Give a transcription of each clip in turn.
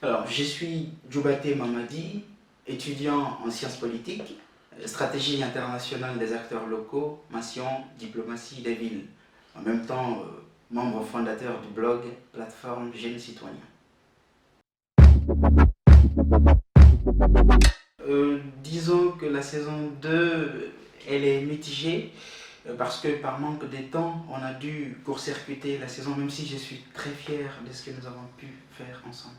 Alors, je suis Djoubaté Mamadi, étudiant en sciences politiques, stratégie internationale des acteurs locaux, mention diplomatie des villes. En même temps, membre fondateur du blog plateforme Jeunes Citoyens. Disons que la saison 2, elle est mitigée parce que par manque de temps, on a dû court-circuiter la saison, même si je suis très fier de ce que nous avons pu faire ensemble.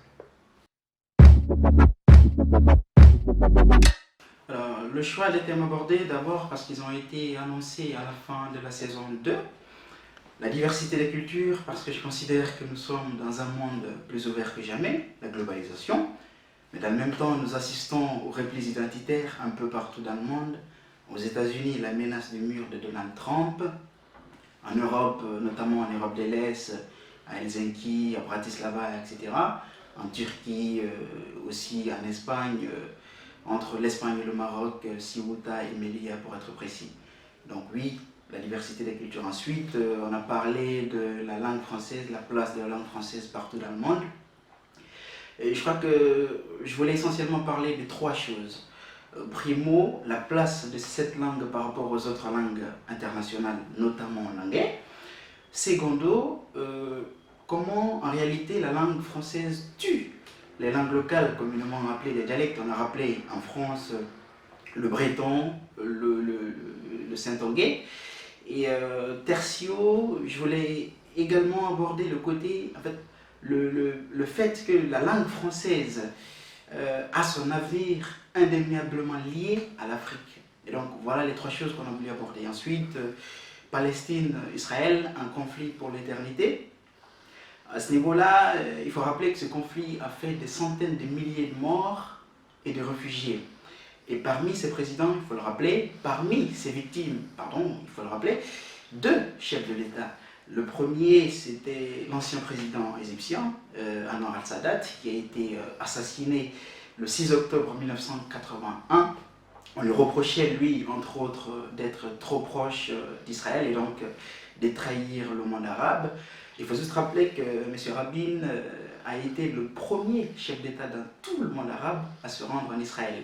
Alors, le choix des thèmes abordés, d'abord parce qu'ils ont été annoncés à la fin de la saison 2. La diversité des cultures, parce que je considère que nous sommes dans un monde plus ouvert que jamais, la globalisation. Mais dans le même temps, nous assistons aux replis identitaires un peu partout dans le monde. Aux États-Unis, la menace du mur de Donald Trump. En Europe, notamment en Europe de l'Est, à Helsinki, à Bratislava, etc. En Turquie, aussi en Espagne, entre l'Espagne et le Maroc, Ceuta et Melilla pour être précis. Donc oui, la diversité des cultures. Ensuite, on a parlé de la langue française, la place de la langue française partout dans le monde. Et je crois que je voulais essentiellement parler de trois choses. Primo, la place de cette langue par rapport aux autres langues internationales, notamment en anglais. Secondo, comment en réalité la langue française tue les langues locales, communément appelées les dialectes. On a rappelé en France le breton, le saint-onguais. Et tertio, je voulais également aborder le côté, en fait, le fait que la langue française a son avenir indéniablement lié à l'Afrique. Et donc voilà les trois choses qu'on a voulu aborder. Ensuite, Palestine, Israël, un conflit pour l'éternité. À ce niveau-là, il faut rappeler que ce conflit a fait des centaines de milliers de morts et de réfugiés. Et parmi ces présidents, il faut le rappeler, parmi ces victimes, pardon, il faut le rappeler, deux chefs de l'État. Le premier, c'était l'ancien président égyptien, Anwar al-Sadat, qui a été assassiné le 6 octobre 1981. On lui reprochait, lui, entre autres, d'être trop proche d'Israël et donc de trahir le monde arabe. Il faut juste rappeler que M. Rabin a été le premier chef d'État dans tout le monde arabe à se rendre en Israël.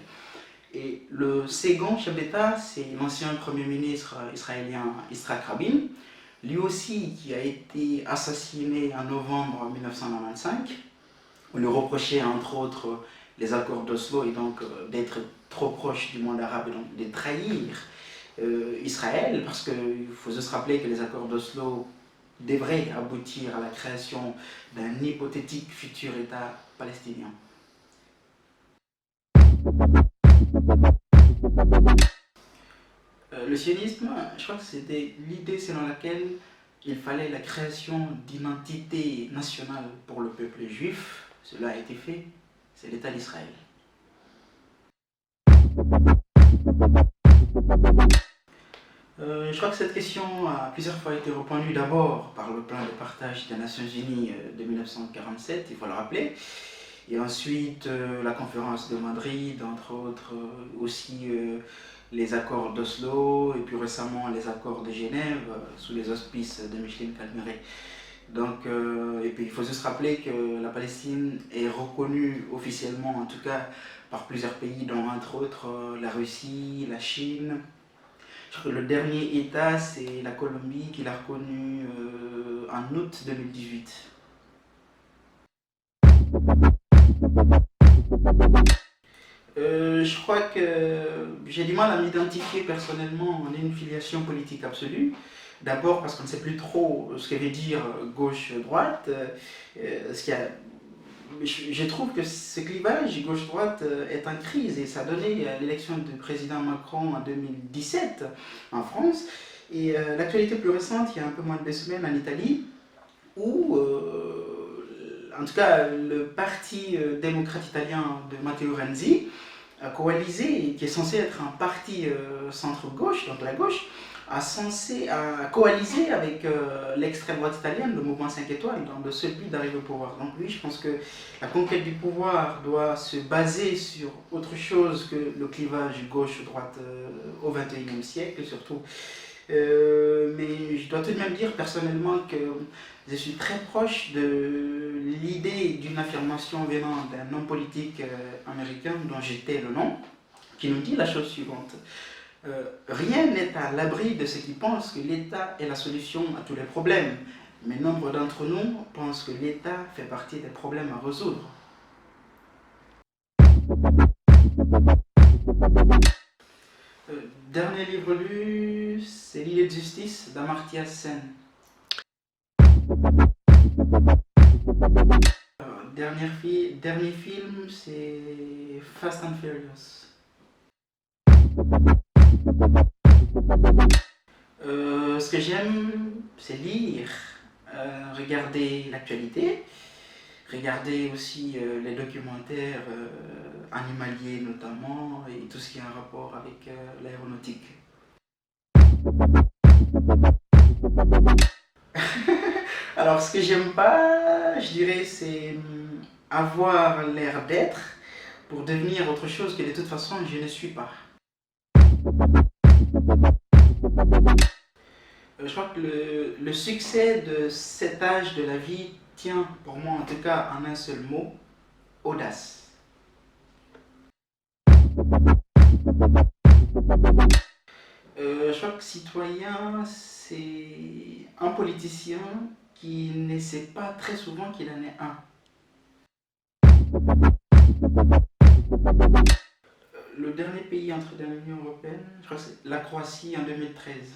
Et le second chef d'État, c'est l'ancien Premier ministre israélien Yitzhak Rabin, lui aussi qui a été assassiné en novembre 1995. On lui reprochait entre autres les accords d'Oslo et donc d'être trop proche du monde arabe et donc de trahir Israël, parce qu'il faut juste rappeler que les accords d'Oslo devraient aboutir à la création d'un hypothétique futur État palestinien. Le sionisme, je crois que c'était l'idée selon laquelle il fallait la création d'une entité nationale pour le peuple juif. Cela a été fait, c'est l'État d'Israël. Je crois que cette question a plusieurs fois été répondue d'abord par le plan de partage des Nations Unies de 1947, il faut le rappeler, et ensuite la conférence de Madrid, entre autres aussi les accords d'Oslo, et puis récemment les accords de Genève sous les auspices de Micheline Calmeret. Donc, et puis il faut juste rappeler que la Palestine est reconnue officiellement, en tout cas par plusieurs pays, dont entre autres la Russie, la Chine. Je crois que le dernier État, c'est la Colombie qui l'a reconnu en août 2018. Je crois que j'ai du mal à m'identifier personnellement en une filiation politique absolue. D'abord parce qu'on ne sait plus trop ce que veut dire gauche-droite. Je trouve que ce clivage gauche-droite est en crise et ça a donné l'élection du président Macron en 2017 en France. Et l'actualité plus récente, il y a un peu moins de 2 semaines en Italie, où en tout cas le parti démocrate italien de Matteo Renzi coalisé, qui est censé être un parti centre-gauche, donc la gauche, a coalisé avec l'extrême droite italienne, le mouvement 5 étoiles, dans le seul but d'arriver au pouvoir. Donc oui, je pense que la conquête du pouvoir doit se baser sur autre chose que le clivage gauche-droite au XXIe siècle, surtout. Mais je dois tout de même dire personnellement que je suis très proche de l'idée d'une affirmation venant d'un homme politique américain dont j'étais le nom, qui nous dit la chose suivante. Rien n'est à l'abri de ceux qui pensent que l'État est la solution à tous les problèmes, mais nombre d'entre nous pensent que l'État fait partie des problèmes à résoudre. Dernier livre lu, c'est L'île de justice d'Amartya Sen. Dernier film, c'est Fast and Furious. Ce que j'aime, c'est lire, regarder l'actualité, regarder aussi les documentaires animaliers notamment et tout ce qui a un rapport avec l'aéronautique. Alors ce que j'aime pas, je dirais, c'est avoir l'air d'être pour devenir autre chose que de toute façon je ne suis pas. Je crois que le succès de cet âge de la vie tient, pour moi en tout cas, en un seul mot, audace. Je crois que citoyen, c'est un politicien qui ne sait pas très souvent qu'il en est un. Le dernier pays entré dans l'Union européenne, je crois que c'est la Croatie en 2013.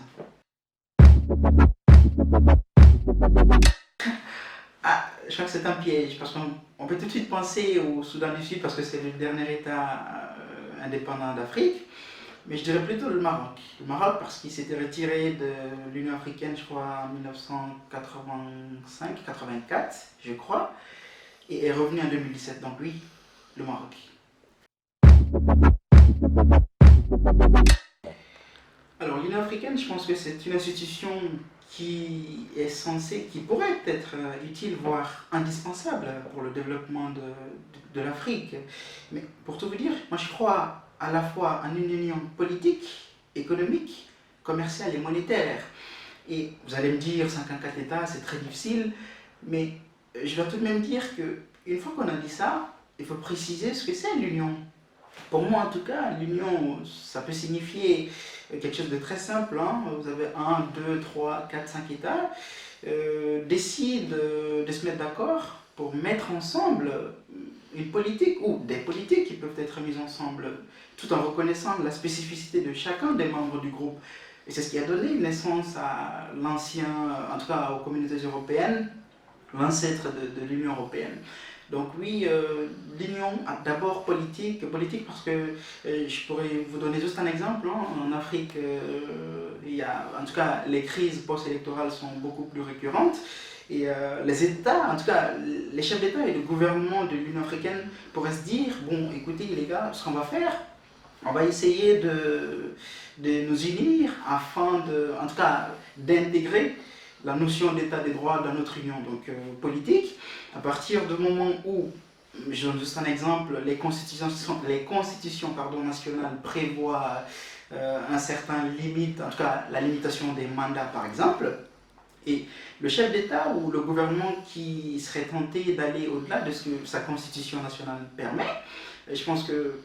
Ah, je crois que c'est un piège parce qu'on peut tout de suite penser au Soudan du Sud parce que c'est le dernier État indépendant d'Afrique. Mais je dirais plutôt le Maroc. Le Maroc parce qu'il s'était retiré de l'Union africaine, je crois, en 1985-84, je crois, et est revenu en 2017. Donc oui, le Maroc. Alors l'Union africaine, je pense que c'est une institution qui est censée, qui pourrait être utile, voire indispensable pour le développement de l'Afrique. Mais pour tout vous dire, moi je crois à la fois en une union politique, économique, commerciale et monétaire. Et vous allez me dire, 54 États, c'est très difficile, mais je dois tout de même dire qu'une fois qu'on a dit ça, il faut préciser ce que c'est l'union. Pour moi, en tout cas, l'union, ça peut signifier quelque chose de très simple. Hein. Vous avez un, deux, trois, quatre, cinq États décident de se mettre d'accord pour mettre ensemble une politique ou des politiques qui peuvent être mises ensemble tout en reconnaissant la spécificité de chacun des membres du groupe. Et c'est ce qui a donné naissance à l'ancien, en tout cas aux communautés européennes, l'ancêtre de l'Union européenne. Donc oui, l'union d'abord politique parce que je pourrais vous donner juste un exemple. Hein. En Afrique, il y a, en tout cas, les crises post-électorales sont beaucoup plus récurrentes. Et les États, en tout cas, les chefs d'État et de gouvernement de l'Union africaine pourraient se dire, bon, écoutez les gars, ce qu'on va faire, on va essayer de nous unir afin de, en tout cas, d'intégrer la notion d'état des droits dans notre union politique, à partir du moment où, je donne juste un exemple, les constitutions nationales prévoient un certain limite, en tout cas la limitation des mandats par exemple, et le chef d'État ou le gouvernement qui serait tenté d'aller au-delà de ce que sa constitution nationale permet, je pense que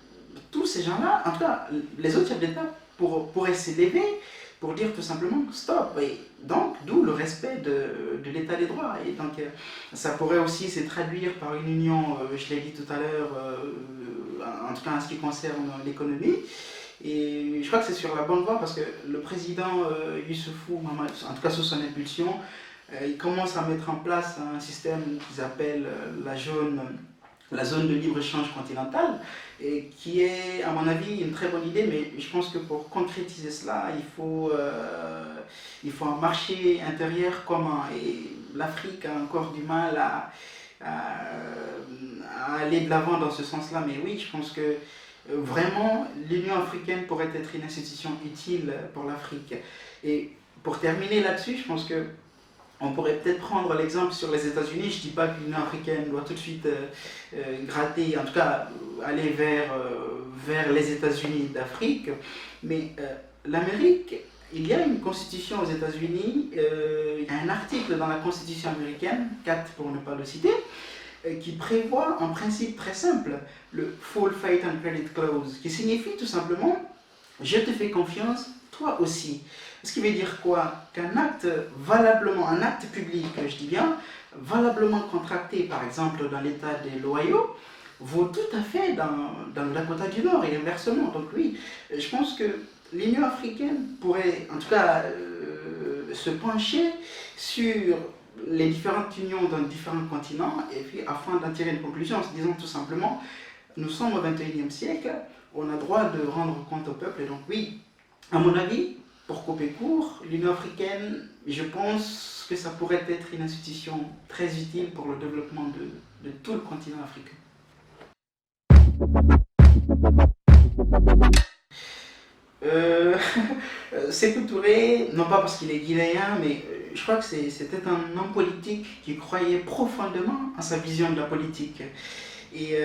tous ces gens-là, en tout cas les autres chefs d'État pourraient s'élever pour dire tout simplement stop. Et donc, d'où le respect de l'état des droits. Et donc, ça pourrait aussi se traduire par une union, je l'ai dit tout à l'heure, en tout cas en ce qui concerne l'économie. Et je crois que c'est sur la bonne voie parce que le président Youssoufou Mahamadou, en tout cas sous son impulsion, il commence à mettre en place un système qu'ils appellent la zone de libre-échange continentale, et qui est, à mon avis, une très bonne idée, mais je pense que pour concrétiser cela, il faut un marché intérieur commun. Et l'Afrique a encore du mal à aller de l'avant dans ce sens-là, mais oui, je pense que vraiment, l'Union africaine pourrait être une institution utile pour l'Afrique. Et pour terminer là-dessus, je pense que on pourrait peut-être prendre l'exemple sur les États-Unis. Je ne dis pas que l'Union africaine doit tout de suite gratter, en tout cas aller vers les États-Unis d'Afrique, mais l'Amérique, il y a une constitution aux États-Unis, il y a un article dans la constitution américaine, 4 pour ne pas le citer, qui prévoit un principe très simple, le Full Faith and Credit Clause, qui signifie tout simplement je te fais confiance, toi aussi. Ce qui veut dire quoi? Qu'un acte valablement, un acte public, je dis bien, valablement contracté, par exemple dans l'état de l'Ohio, vaut tout à fait dans le Dakota du Nord et inversement. Donc oui, je pense que l'Union africaine pourrait en tout cas se pencher sur les différentes unions dans différents continents et puis afin d'en tirer une conclusion, en se disant tout simplement, nous sommes au XXIe siècle, on a droit de rendre compte au peuple et donc oui, à mon avis, pour couper court, l'Union africaine, je pense que ça pourrait être une institution très utile pour le développement de tout le continent africain. Euh, Sékou Touré, non pas parce qu'il est guinéen, mais je crois que c'était un homme politique qui croyait profondément en sa vision de la politique. Et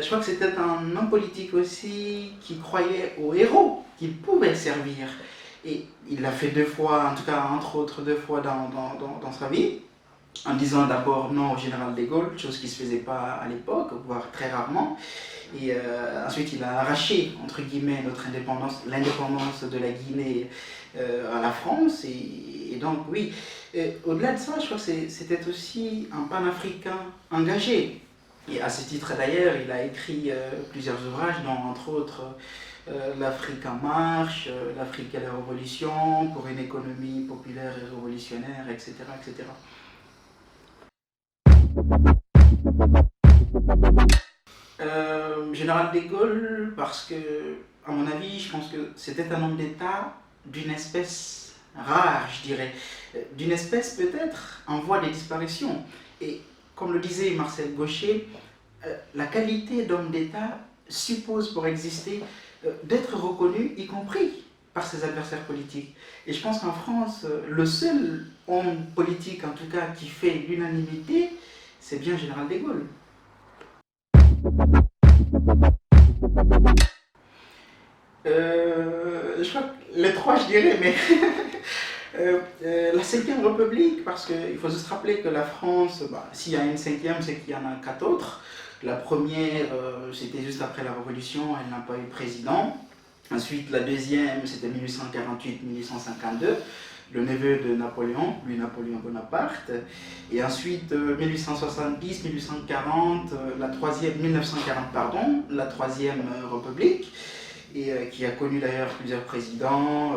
je crois que c'était un homme politique aussi qui croyait aux héros qu'il pouvait servir. Et il l'a fait deux fois, en tout cas entre autres deux fois dans sa vie, en disant d'abord non au général de Gaulle, chose qui ne se faisait pas à l'époque, voire très rarement. Et ensuite, il a arraché, entre guillemets, notre indépendance, l'indépendance de la Guinée à la France. Et donc, oui, au-delà de ça, je crois que c'était aussi un panafricain engagé. Et à ce titre d'ailleurs, il a écrit plusieurs ouvrages, dont entre autres L'Afrique en marche, L'Afrique et la révolution, pour une économie populaire et révolutionnaire, etc. etc. Général de Gaulle, parce que, à mon avis, je pense que c'était un homme d'État d'une espèce rare, je dirais, d'une espèce peut-être en voie de disparition. Et comme le disait Marcel Gauchet, la qualité d'homme d'État suppose pour exister d'être reconnu, y compris par ses adversaires politiques. Et je pense qu'en France, le seul homme politique, en tout cas, qui fait l'unanimité, c'est bien Général de Gaulle. Je crois que les trois, je dirais, mais la cinquième République, parce qu'il faut juste rappeler que la France, bah, s'il y a une cinquième, c'est qu'il y en a quatre autres. La première, c'était juste après la Révolution, elle n'a pas eu président. Ensuite, la deuxième, c'était 1848-1852, le neveu de Napoléon, lui Napoléon Bonaparte. Et ensuite, 1870-1840, la troisième, 1940, pardon, la troisième République, et qui a connu d'ailleurs plusieurs présidents,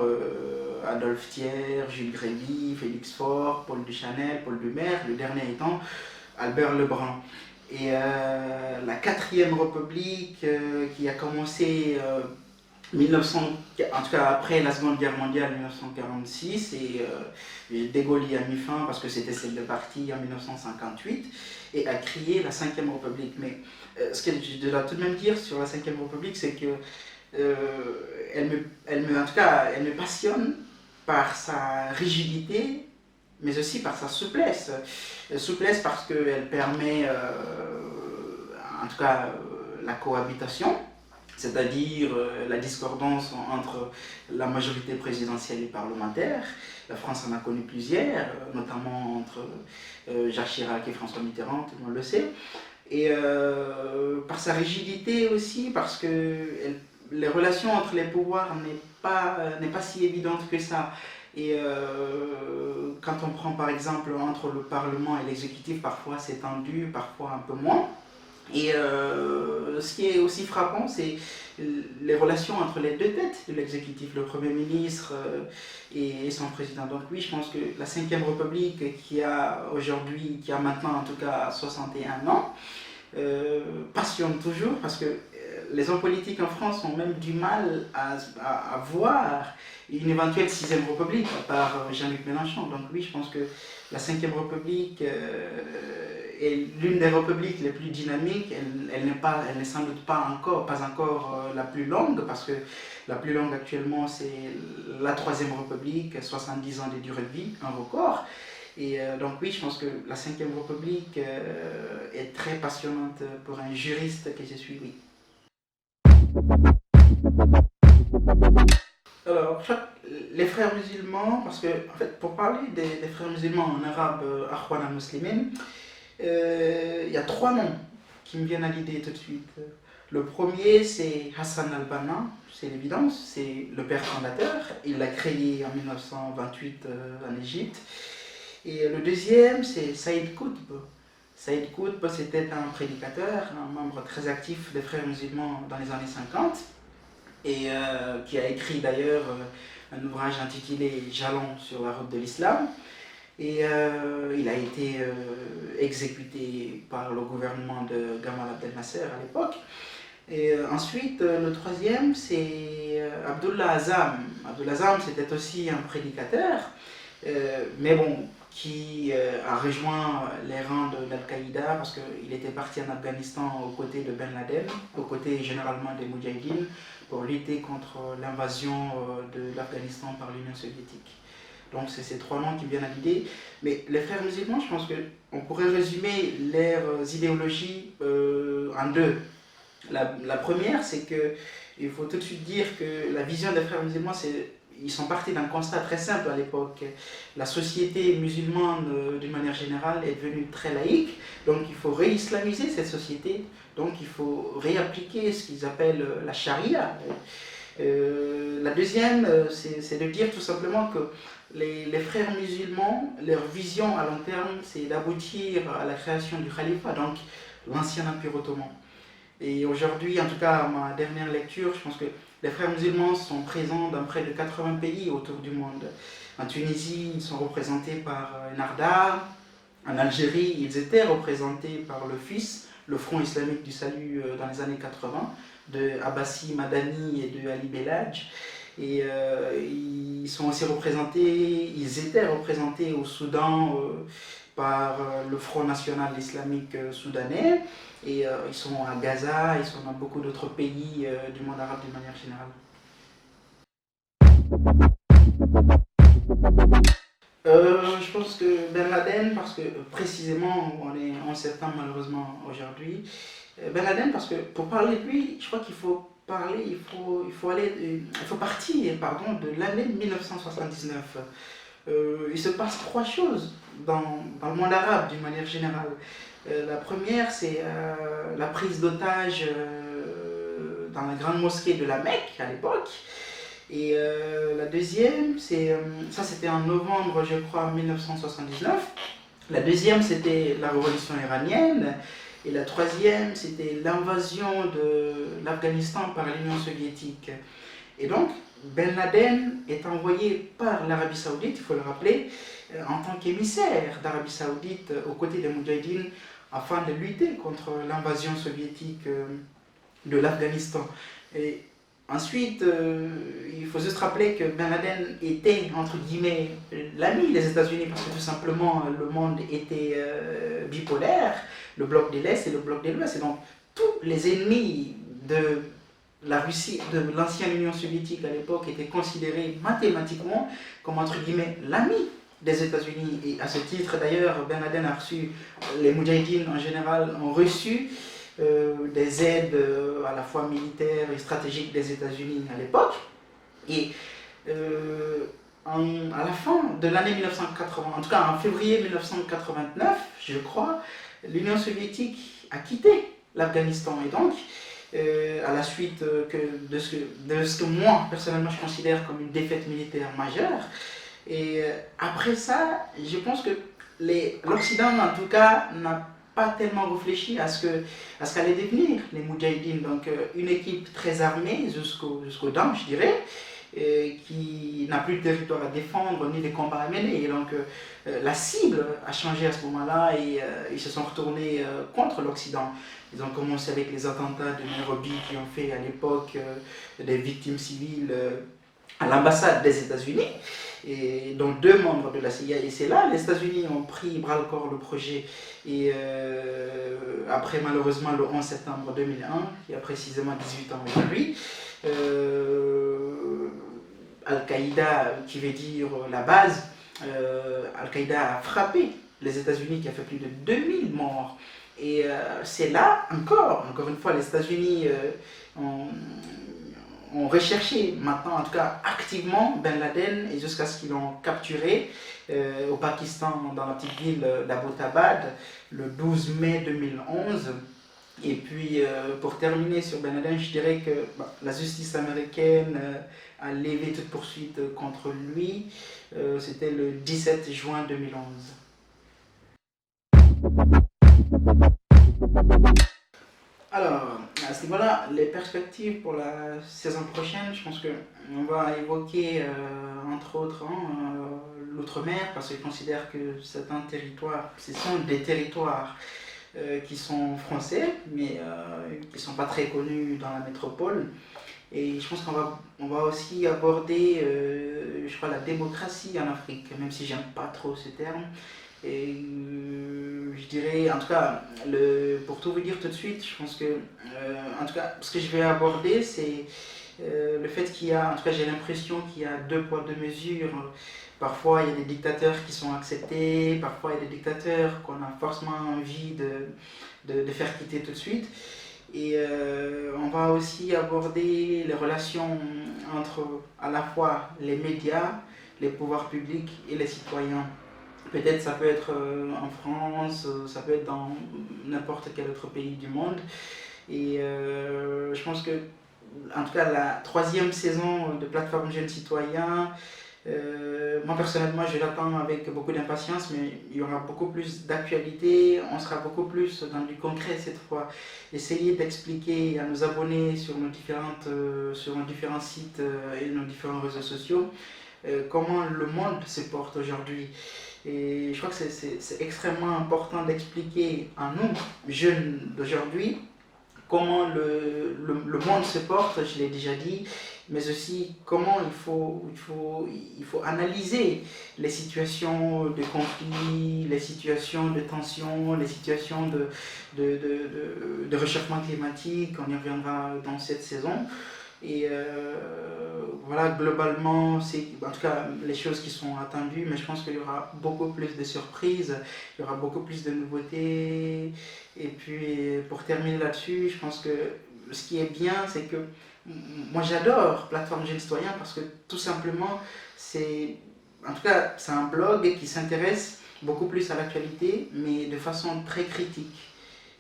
Adolphe Thiers, Jules Grévy, Félix Faure, Paul Duchanel, Paul Doumer, le dernier étant Albert Lebrun. Et la quatrième République qui a commencé 1900, en tout cas après la Seconde Guerre mondiale 1946 et De Gaulle y a mis fin parce que c'était celle de parti en 1958 et a créé la Cinquième République. Mais ce que je dois tout de même dire sur la Cinquième République, c'est que en tout cas, elle me passionne par sa rigidité, mais aussi par sa souplesse. Souplesse parce qu'elle permet, en tout cas, la cohabitation, c'est-à-dire la discordance entre la majorité présidentielle et parlementaire. La France en a connu plusieurs, notamment entre Jacques Chirac et François Mitterrand, tout le monde le sait. Et par sa rigidité aussi, parce que les relations entre les pouvoirs n'est pas si évidente que ça. Et quand on prend par exemple entre le Parlement et l'exécutif, parfois c'est tendu, parfois un peu moins. Et ce qui est aussi frappant, c'est les relations entre les deux têtes de l'exécutif, le Premier ministre et son président. Donc oui, je pense que la Cinquième République, qui a aujourd'hui, qui a maintenant en tout cas 61 ans, passionne toujours parce que les hommes politiques en France ont même du mal à voir une éventuelle sixième république, à part Jean-Luc Mélenchon. Donc oui, je pense que la cinquième république est l'une des républiques les plus dynamiques. Elle n'est sans doute pas encore la plus longue, parce que la plus longue actuellement c'est la Troisième République, 70 ans de durée de vie, un record. Et donc oui, je pense que la Cinquième République est très passionnante pour un juriste que je suis, oui. Alors, les frères musulmans, parce que en fait, pour parler des frères musulmans en arabe, Akhwan al-Muslimin, il y a trois noms qui me viennent à l'idée tout de suite. Le premier, c'est Hassan al-Banna, c'est l'évidence, c'est le père fondateur. Il l'a créé en 1928 en Égypte. Et le deuxième, c'est Saïd Qutb. Saïd Qutb, c'était un prédicateur, un membre très actif des frères musulmans dans les années 50, et qui a écrit d'ailleurs un ouvrage intitulé Jalons sur la route de l'islam. Et il a été exécuté par le gouvernement de Gamal Abdel Nasser à l'époque. Et ensuite, le troisième, c'est Abdullah Azzam. Abdullah Azzam, c'était aussi un prédicateur, mais bon, qui a rejoint les rangs de l'Al-Qaïda parce qu'il était parti en Afghanistan aux côtés de Ben Laden, aux côtés généralement des Moudjahidines, pour lutter contre l'invasion de l'Afghanistan par l'Union soviétique. Donc c'est ces trois noms qui me viennent à l'idée. Mais les frères musulmans, je pense qu'on pourrait résumer leurs idéologies en deux. La première, c'est qu'il faut tout de suite dire que la vision des frères musulmans, ils sont partis d'un constat très simple à l'époque. La société musulmane, d'une manière générale, est devenue très laïque, donc il faut réislamiser cette société, donc il faut réappliquer ce qu'ils appellent la charia. La deuxième, c'est de dire tout simplement que les frères musulmans, leur vision à long terme, c'est d'aboutir à la création du khalifa, donc l'ancien empire ottoman. Et aujourd'hui, en tout cas à ma dernière lecture, je pense que les frères musulmans sont présents dans près de 80 pays autour du monde. En Tunisie, ils sont représentés par Nardar. En Algérie, ils étaient représentés par le FIS, le Front islamique du salut, dans les années 80, de Abbasi Madani et de Ali Belhadj. Et ils sont aussi représentés, ils étaient représentés au Soudan par le Front national islamique soudanais. Et ils sont à Gaza, ils sont dans beaucoup d'autres pays du monde arabe d'une manière générale. Je pense que Ben Laden, parce que précisément, on est en septembre malheureusement aujourd'hui. Ben Laden, parce que pour parler de lui, je crois qu'il faut parler, il faut partir, pardon, de l'année 1979. Il se passe trois choses dans le monde arabe d'une manière générale. La première, c'est la prise d'otages dans la grande mosquée de la Mecque à l'époque. Et la deuxième, ça c'était en novembre, je crois, 1979. La deuxième, c'était la révolution iranienne. Et la troisième, c'était l'invasion de l'Afghanistan par l'Union soviétique. Et donc, Ben Laden est envoyé par l'Arabie Saoudite, il faut le rappeler, en tant qu'émissaire d'Arabie Saoudite aux côtés des Moudjahidines afin de lutter contre l'invasion soviétique de l'Afghanistan. Et ensuite, il faut juste rappeler que Ben Laden était, entre guillemets, l'ami des États-Unis parce que tout simplement le monde était bipolaire, le bloc de l'Est et le bloc de l'Ouest. Et donc, tous les ennemis de la Russie, de l'ancienne Union soviétique à l'époque, étaient considérés mathématiquement comme, entre guillemets, l'ami des États-Unis. Et à ce titre, d'ailleurs, Ben Laden a reçu, les Moudjahidines en général ont reçu des aides à la fois militaires et stratégiques des États-Unis à l'époque. Et à la fin de l'année 1980, en tout cas en février 1989, je crois, l'Union soviétique a quitté l'Afghanistan. Et donc, à la suite de ce que moi, personnellement, je considère comme une défaite militaire majeure. Et après ça, je pense que l'Occident, en tout cas, n'a pas tellement réfléchi à ce qu'allaient devenir les Moudjahidines. Donc, une équipe très armée jusqu'aux dents, je dirais, qui n'a plus de territoire à défendre ni de combats à mener. Et donc, la cible a changé à ce moment-là et ils se sont retournés contre l'Occident. Ils ont commencé avec les attentats de Nairobi qui ont fait à l'époque des victimes civiles à l'ambassade des États-Unis, et dont deux membres de la CIA. Et c'est là, les États-Unis ont pris bras-le-corps le projet. Et après, malheureusement, le 11 septembre 2001, il y a précisément 18 ans aujourd'hui, Al-Qaïda, qui veut dire la base, Al-Qaïda a frappé les États-Unis, qui a fait plus de 2000 morts. Et c'est là, encore une fois, les États-Unis ont recherché maintenant, en tout cas activement, Ben Laden, et jusqu'à ce qu'ils l'ont capturé au Pakistan, dans la petite ville d'Abbottabad, le 12 mai 2011. Et puis, pour terminer sur Ben Laden, je dirais que la justice américaine a levé toute poursuite contre lui. C'était le 17 juin 2011. Alors, à ce niveau-là, les perspectives pour la saison prochaine, je pense qu'on va évoquer, entre autres, l'outre-mer, parce que je considère que c'est un territoire, ce sont des territoires qui sont français, mais qui ne sont pas très connus dans la métropole. Et je pense qu'on va aussi aborder, je crois, la démocratie en Afrique, même si j'aime pas trop ce terme. Et je dirais, en tout cas, pour tout vous dire tout de suite, je pense que, en tout cas, ce que je vais aborder, c'est le fait qu'il y a, en tout cas, j'ai l'impression qu'il y a deux poids, deux mesures. Parfois, il y a des dictateurs qui sont acceptés, parfois, il y a des dictateurs qu'on a forcément envie de faire quitter tout de suite. Et on va aussi aborder les relations entre à la fois les médias, les pouvoirs publics et les citoyens. Peut-être ça peut être en France, ça peut être dans n'importe quel autre pays du monde. Et je pense que, en tout cas, la troisième saison de Plateforme Jeunes Citoyens, moi personnellement, je l'attends avec beaucoup d'impatience, mais il y aura beaucoup plus d'actualité, on sera beaucoup plus dans du concret cette fois. Essayer d'expliquer à nos abonnés sur nos différents sites et nos différents réseaux sociaux comment le monde se porte aujourd'hui. Et je crois que c'est extrêmement important d'expliquer à nous, jeunes d'aujourd'hui, comment le monde se porte, je l'ai déjà dit, mais aussi comment il faut analyser les situations de conflit, les situations de tension, les situations de réchauffement climatique. On y reviendra dans cette saison. Et voilà, globalement, c'est en tout cas les choses qui sont attendues, mais je pense qu'il y aura beaucoup plus de surprises, il y aura beaucoup plus de nouveautés. Et puis, pour terminer là-dessus, je pense que ce qui est bien, c'est que moi j'adore Plateforme Jeunes Citoyens parce que tout simplement, en tout cas, c'est un blog qui s'intéresse beaucoup plus à l'actualité, mais de façon très critique.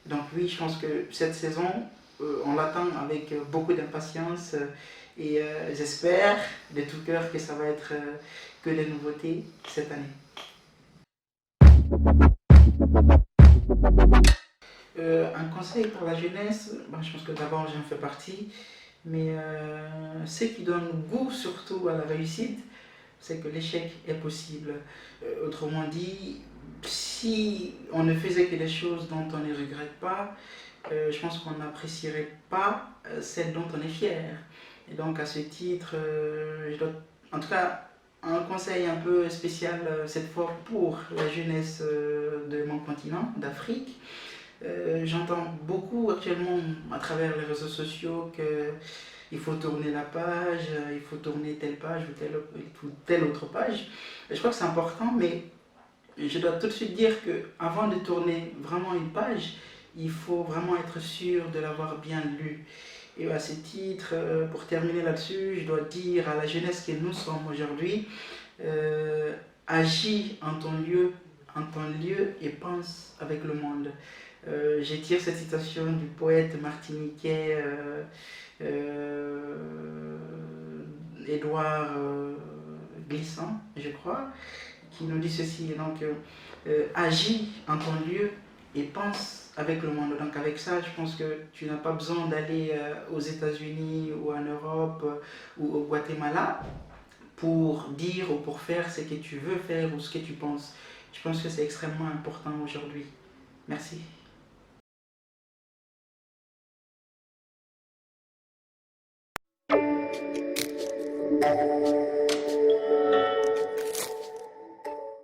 Donc oui, je pense que cette saison, on l'attend avec beaucoup d'impatience et j'espère de tout cœur que ça va être que des nouveautés cette année. Un conseil pour la jeunesse, je pense que d'abord j'en fais partie, mais ce qui donne goût surtout à la réussite, c'est que l'échec est possible. Autrement dit, si on ne faisait que des choses dont on ne regrette pas, je pense qu'on n'apprécierait pas celle dont on est fier. Et donc à ce titre, je dois, en tout cas, un conseil un peu spécial cette fois pour la jeunesse de mon continent, d'Afrique. J'entends beaucoup actuellement à travers les réseaux sociaux qu'il faut tourner la page, il faut tourner telle page ou telle autre page. Et je crois que c'est important, mais je dois tout de suite dire qu'avant de tourner vraiment une page, il faut vraiment être sûr de l'avoir bien lu. Et à ce titre, pour terminer là-dessus, je dois dire à la jeunesse que nous sommes aujourd'hui, agis en ton lieu et pense avec le monde. J'étire cette citation du poète martiniquais Édouard Glissant, je crois, qui nous dit ceci. Donc, agis en ton lieu et pense avec le monde. Donc, avec ça, je pense que tu n'as pas besoin d'aller aux États-Unis ou en Europe ou au Guatemala pour dire ou pour faire ce que tu veux faire ou ce que tu penses. Je pense que c'est extrêmement important aujourd'hui. Merci.